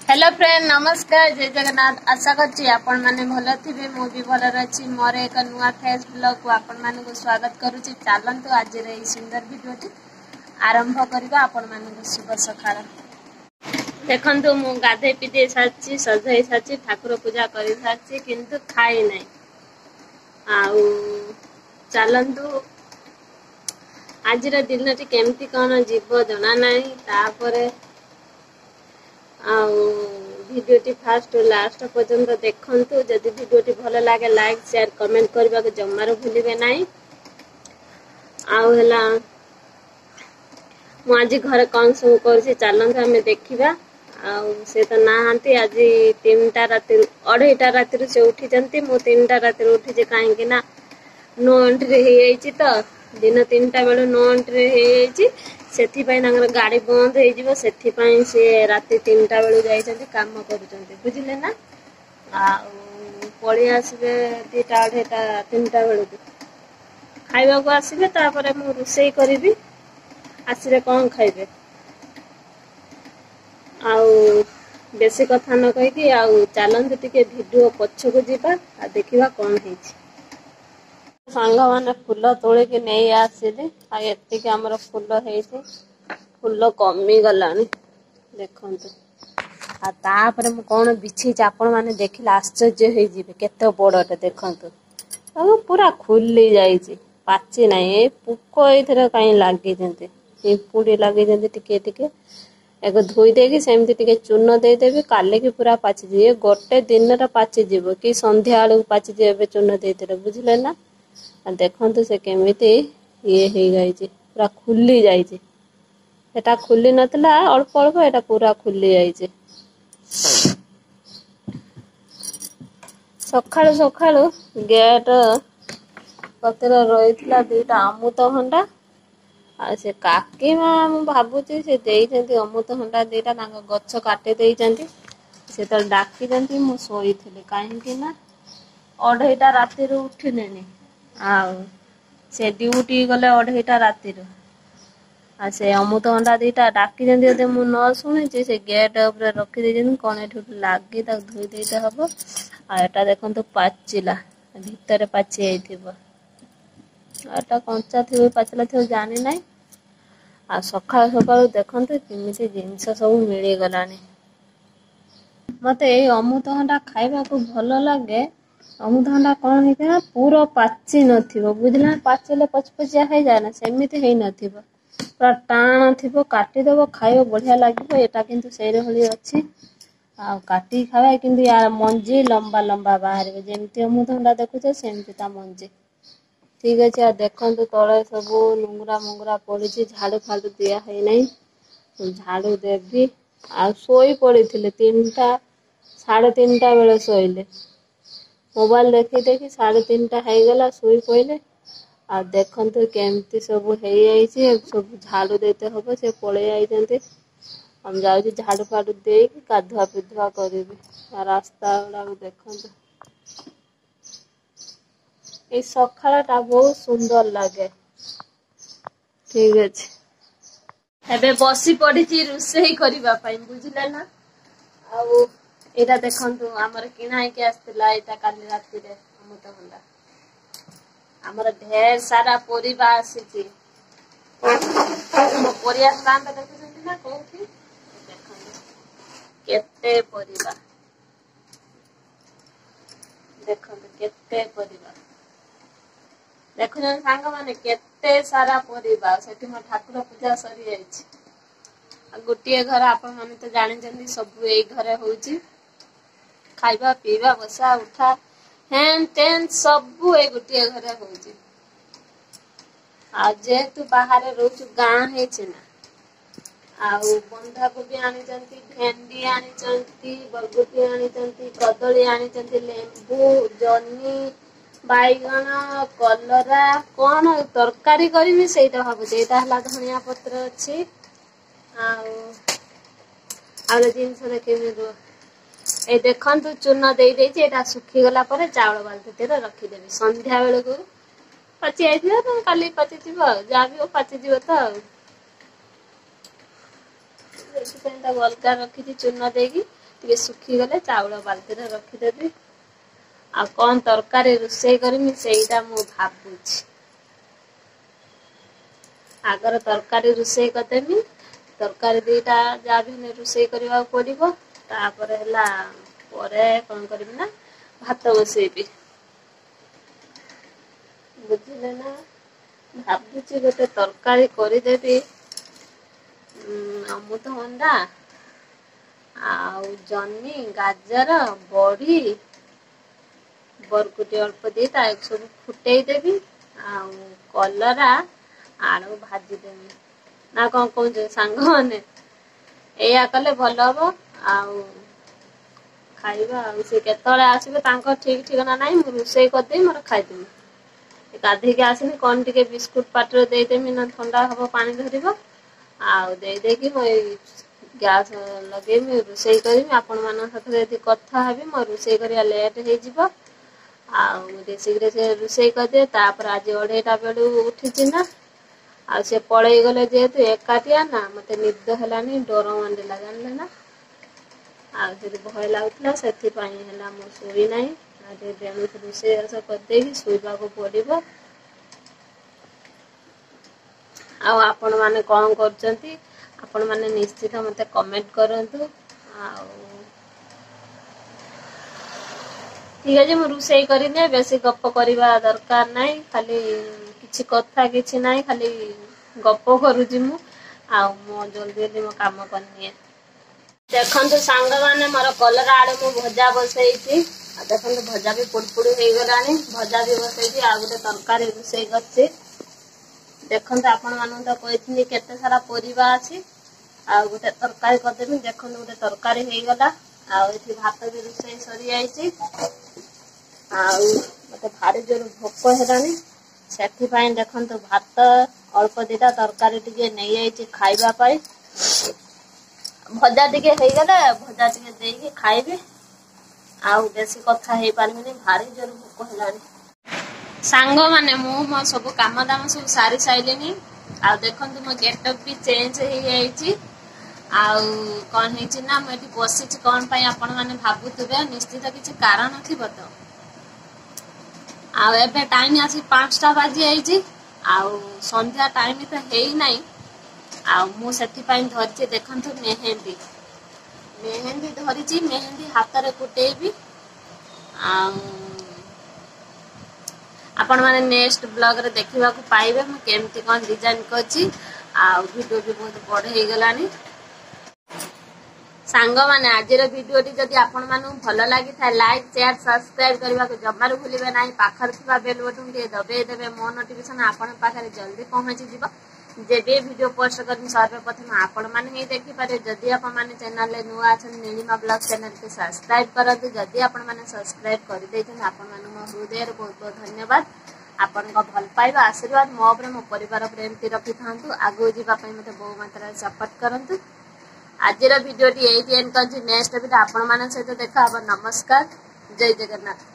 Hello friend नमस्कार जय जगन्नाथ आशा करछि आपण माने भलो थिबे मो भी भलो रछि मोर एक नुआ फेस ब्लॉग को आपण माने को स्वागत करूछि चालंतु आज रे सुंदर वीडियो आरंभ करबा आपण माने को शुभ सकाळ देखंतु मु गाधे पिदे साची सजई साची ठाकुर पूजा करि साची किंतु खाई नै आउ चालंतु आज रे दिनटी केमती कोन जीव जना नै तापरे भिडियोटी फास्ट लास्ट पर्यंत देखंतु जदि भिडियोटी भलो लागे लाइक शेयर कमेंट करबा के जम्मारो भूलिबे नाही आउ हला मु आज घर कौन सब करछि चालंतु हमें देखिबा आउ से त नाहंती आज 3टा राती 2:30 राती से उठी जंती मु 3टा राती उठी जे काहे कि ना 9 एंट्री हे आइछि त दिन 3टा बेले 9 एंट्री हे आइछि सेथि पय नगर गाड़ी बंद हे जिवो सेथि पय से राती 3टा बेले जाई जंती काम करूचंती बुझिले ना आ पळी आसीबे 2टा 2:30 3टा बेले खाइबा को आसीबे तापरे मु रुसई करबी आसीरे कोन खाइबे आउ बेसी कथा न कहि कि आउ चालंत टिके वीडियो पछ को जीबा आ देखिबा कोन हेछि सांगा माने फूल तोळे के नै आसीले आ एत्ते के हमर फूल हेछि फूल कमी गलानी देखंतु आ तापरे मु कोन बिछि आपण माने देखिला आश्चर्य हे जिबे केते बडटे देखंतु आ पूरा खुल्ली जाईछि पाछि नै ए पुको एथरा काई लागी जंते ए पुडी लागी जंते टिके टिके एगो धोई देगी सेमती टिके चून दे देबी काले की पूरा पाछि जे गोटे दिन रा पाछि जीवो कि संध्या आलू पाछि जेबे चून दे देरे बुझले ना आ देखंतु से केमिति ये हे गाइछि पूरा खुल्ली जाईछि एटा खुल्ली नतला अल्प अल्प एटा पूरा खुल्ली जाईछि सखाळु सखाळु गेट पत्र रहितला दुटा अमृत हंडा आ से काकी मा मु भाबुची से देई जंती अमृत हंडा दुटा तांग गच्छ काटे देई जंती से त डाकी जंती मु सोई थिले काहे कि ना 2:30 राती रो उठिनेनी आ से ड्यूटी गले 2:30 राती रो आ से अमृत हंडा दुटा डाकी जंती जदे मु न सुनि जे से गेट ऊपर रखि दे जन कोने ठु लागी त धोई देते हबो आ एटा देखंतु पाचिला भीतर पाची आइथिबो आटा कंचा थिबो पाचला थिबो जानि नै आ सकाळ सकाळ देखंतु किमिति जिंस सब मिली गलानी मते ए अमृत हंडा खाइबा को भलो लागे अमृत हंडा कोन हे ना पूरा पाची नथिबो बुझला पाचले पचपचिया हे जाय ना सेमिति हे नथिबो पूरा टाण थिबो काटी देबो खाइबो बढ़िया लागिबो एटा किंतु सेरे होली अछि आ काटी खावे किंतु यार मंजी लंबा लंबा बाहर जेमति अमृत हंडा देखुछे सेमति ता मंजी ठीक है आ देखंतु तळे सब नुंगरा मुंगरा पड़ी झाड़ू फाड़ू दिया है नहीं झाड़ू देवी आ सोई पड़ी 3टा 3:30 बेले सोइले मोबाइल देखि देखि 3:30 है गला सोई पइले आ देखंतु केमती सब हे आइछि सब झाड़ू देते हबो से पळे आई जंते हम जाउ झाड़ू फाड़ू दे कि गाधुआ पिधुआ करबी आ रास्ता वाला देखंतु ए सखाळटा बहुत सुंदर लागे ठीक अछि एबे बसी पड़ी रुसई करबा पई बुझले ना आ एटा देखंतु हमर किना के आस्तला एटा काली राती रे अमृत हंडा हमर ढेर सारा परिवार आसी मो परिया स्टांड देखुछन ना कोठी देखंतु केते परिवार देखंतु केते परिवार देखो जन सांग माने केते सारा परिवार सेठी म ठाकुर पूजा सरी जाईछि आ गोटिए घर आपन माने तो जानि जंदी सब एई घरे होउछि खाइबा पीबा बसा उठा हेन टेन सब ए गोटिए घरे होउछि आ जे तू बाहर रहउछु गां हे छै ना आ बंधा को भी आनि जंती भेंडी आनि जंती बरगुटी आनि जंती कदली आनि जंती लेंबू जन्नी बाइगण कलरा कोन तरकारी करबी सेटा भाबुचे एटा हला धनिया पत्र अछि आ जिनस देखेबी ए देखंतु चूना देई देछि एटा सुखी गला परे चावल बाल्टी तेरे रखि देबी संध्या बेले को पची आइथिबो त काली पची जिवो जाबी ओ पची जिवो त देखि तंता गलका रखि चूना देगी ଟିକେ ଶୁଖିଗଲେ ଚାଉଳ ବାଲ୍ଟିରେ ରଖିଦେବି। ଆଉ କଣ ତରକାରୀ ରୋଷେଇ କରିମି ସେଇଟା ମୁଁ ଭାବୁଛି। ଆଗର ତରକାରୀ ରୋଷେଇ କରିଦେମି। ତରକାରୀ ଦିଟା ଯାହା ବି ହେଲେ ରୋଷେଇ କରିବାକୁ ପଡିବ। ତାପରେ ହେଲା ପରେ କଣ କରିବି ନା ଭାତ ବସେଇବି। ବୁଝିଲେ ନା ଭାବୁଛି ଗୋଟେ ତରକାରୀ କରିଦେବି। ଅମୃତଭଣ୍ଡା ଆଉ ଜହ୍ନି, ଗାଜର, ବଢି, ବରଗୁଟି ଅଳ୍ପ ଦିଟା ସବୁ ଫୁଟେଇଦେବି। ଆଉ କଲରା ଆଳୁ ଭାଜିଦେବି। ନା କଣ କହୁଛ ସାଙ୍ଗମାନେ? ଏଇଆ କଲେ ଭଲ ହବ। ଆଉ ଖାଇବା ଆଉ ସେ କେତେବେଳେ ଆସିବେ ତାଙ୍କ ଠିକ ଠିକଣା ନାହିଁ। ମୁଁ ରୋଷେଇ କରିଦେଇ ମୋର ଖାଇଦେବି। ଗାଧେଇକି ଆସିନି କଣ ଟିକେ ବିସ୍କୁଟ ପାଟିରେ ଦେଇଦେମି ନା ଥଣ୍ଡା ହବ ପାଣି ଧରିବ। ଆଉ ଦେଇଦେଇକି ମୁଁ ଏଇ ଗ୍ୟାସ ଲଗେଇବି ରୋଷେଇ କରିବି। ଆପଣ ମାନଙ୍କ ସାଥିରେ ଯଦି କଥା ହେବି ମୋ ରୋଷେଇ କରିବା ଲେଟ ହେଇଯିବ। ଆଉ ଟିକେ ଶୀଘ୍ର ସେ ରୋଷେଇ କରିଦିଏ। ତାପରେ ଆଜି 2:30 ବେଳୁ ଉଠିଛି ନା। ଆଉ ସେ ପଳେଇ ଗଲେ ଯେହେତୁ ଏକାଟିଆ ନା ମତେ ନିଦ ହେଲାନି ଡର ମାଡ଼ିଲା ଜାଣିଲେ ନା। ଆଉ ଯଦି ଭୟ ଲାଗୁଥିଲା ସେଥିପାଇଁ ହେଲା ମୁଁ ଶୋଇ ନାହିଁ। ଆଉ ବେଣୁସୁ ରୋଷେଇବାସ କରିଦେଇକି ଶୋଇବାକୁ ପଡିବ। ଆଉ ଆପଣ ମାନେ କଣ କରୁଛନ୍ତି? ଆପଣ ମାନେ ନିଶ୍ଚିତ ମତେ କମେଣ୍ଟ କରନ୍ତୁ। ଆଉ ଠିକ ଅଛି ମୁଁ ରୋଷେଇ କରିଲେ ବେଶୀ ଗପ କରିବା ଦରକାର ନାହିଁ। ଖାଲି କିଛି କଥା କିଛି ନାହିଁ ଖାଲି ଗପ କରୁଛି ମୁଁ। ଆଉ ମୁଁ ଜଲଦି ଜଲଦି ମୋ କାମ କରିନିଏ। ଦେଖନ୍ତୁ ସାଙ୍ଗମାନେ ମୋର କଲରା ଆଳୁ ମୁଁ ଭଜା ବସେଇଛି। ଆଉ ଦେଖନ୍ତୁ ଭଜା ବି ପୁଡପୁଡ ହେଇଗଲାଣି। ଭଜା ବି ବସେଇଛି ଆଉ ଗୋଟେ ତରକାରୀ ରୋଷେଇ କରିଛି। ଦେଖନ୍ତୁ ଆପଣ ମାନଙ୍କୁ ତ କହିଥିଲି କେତେ ସାରା ପରିବା ଅଛି। ଆଉ ଗୋଟେ ତରକାରୀ କରିଦେବି। ଦେଖନ୍ତୁ ଗୋଟେ ତରକାରୀ ହେଇଗଲା। ଆଉ ଏଠି ଭାତ ବି ରୋଷେଇ ସରିଯାଇଛି। ଆଉ ମତେ ଭାରି ଜୋର ଭୋକ ହେଲାଣି। ସେଥିପାଇଁ ଦେଖନ୍ତୁ ଭାତ ଅଳ୍ପ ଦିଟା ତରକାରୀ ଟିକେ ନେଇଯାଇଛି ଖାଇବା ପାଇଁ। ଭଜା ଟିକେ ହେଇଗଲେ ଭଜା ଟିକେ ଦେଇକି ଖାଇବି। ଆଉ ବେଶୀ କଥା ହେଇପାରିବିନି ଭାରି ଜୋର ଭୋକ ହେଲାଣି। ସାଙ୍ଗମାନେ ମୁଁ ମୋ ସବୁ କାମ ଦାମ ସବୁ ସାରି ସାରିଲିଣି। ଆଉ ଦେଖନ୍ତୁ ମୋ ଗେଟଅପ୍ ବି ଚେଞ୍ଜ ହେଇଯାଇଛି। ଆଉ କଣ ହେଇଛି ନା ମୁଁ ଏଠି ବସିଛି କଣ ପାଇଁ ଆପଣ ମାନେ ଭାବୁଥିବେ ନିଶ୍ଚିତ କିଛି କାରଣ ଥିବ ତ। ଆଉ ଏବେ ଟାଇମ ଆସି 5ଟା ବାଜି ଯାଇଛି। ଆଉ ସନ୍ଧ୍ୟା ଟାଇମ ତ ହେଇନାହିଁ। ଆଉ ମୁଁ ସେଥିପାଇଁ ଧରିଛି ଦେଖନ୍ତୁ ମେହେନ୍ଦୀ। ମେହେନ୍ଦୀ ଧରିଛି ମେହେନ୍ଦୀ ହାତରେ ଫୁଟେଇବି। ଆଉ ଆପଣ ମାନେ ନେକ୍ସଟ ବ୍ଲଗରେ ଦେଖିବାକୁ ପାଇବେ ମୁଁ କେମିତି କଣ ଡିଜାଇନ କରିଛି। ଆଉ ଭିଡିଓ ବି ବହୁତ ବଡ ହେଇଗଲାଣି। ସାଙ୍ଗମାନେ ଆଜିର ଭିଡିଓଟି ଯଦି ଆପଣ ମାନଙ୍କୁ ଭଲ ଲାଗିଥାଏ ଲାଇକ୍ ସେୟାର ସବସ୍କ୍ରାଇବ କରିବାକୁ ଜମାରୁ ଭୁଲିବେ ନାହିଁ। ପାଖରେ ଥିବା ବେଲ ବଟନ ଟିକେ ଦବେଇ ଦେବେ ମୋ ନୋଟିଫିକେସନ ଆପଣଙ୍କ ପାଖରେ ଜଲଦି ପହଞ୍ଚିଯିବ। ଯେବେ ଭିଡିଓ ପୋଷ୍ଟ କରିବି ସର୍ବପ୍ରଥମେ ଆପଣ ମାନେ ହିଁ ଦେଖିପାରିବେ। ଯଦି ଆପଣ ମାନେ ଚ୍ୟାନେଲରେ ନୂଆ ଅଛନ୍ତି ନୀଳିମା ବ୍ଲଗ ଚ୍ୟାନେଲକୁ ସବସ୍କ୍ରାଇବ କରନ୍ତୁ। ଯଦି ଆପଣ ମାନେ ସବସ୍କ୍ରାଇବ କରିଦେଇଛନ୍ତି ଆପଣ ମାନଙ୍କୁ ମୋ ହୃଦୟରୁ ବହୁତ ବହୁତ ଧନ୍ୟବାଦ। ଆପଣଙ୍କ ଭଲ ପାଇବା ଆଶୀର୍ବାଦ ମୋ ଉପରେ ମୋ ପରିବାର ଉପରେ ଏମିତି ରଖିଥାନ୍ତୁ। ଆଗକୁ ଯିବା ପାଇଁ ମତେ ବହୁ ମାତ୍ରାରେ ସପୋର୍ଟ କରନ୍ତୁ। ଆଜିର ଭିଡିଓଟି ଏଇଠି ଏଣ୍ଡ କରୁଛି। ନେକ୍ସଟ ଭିଡିଓ ଆପଣ ମାନଙ୍କ ସହିତ ଦେଖା ହବ। ନମସ୍କାର, ଜୟ ଜଗନ୍ନାଥ।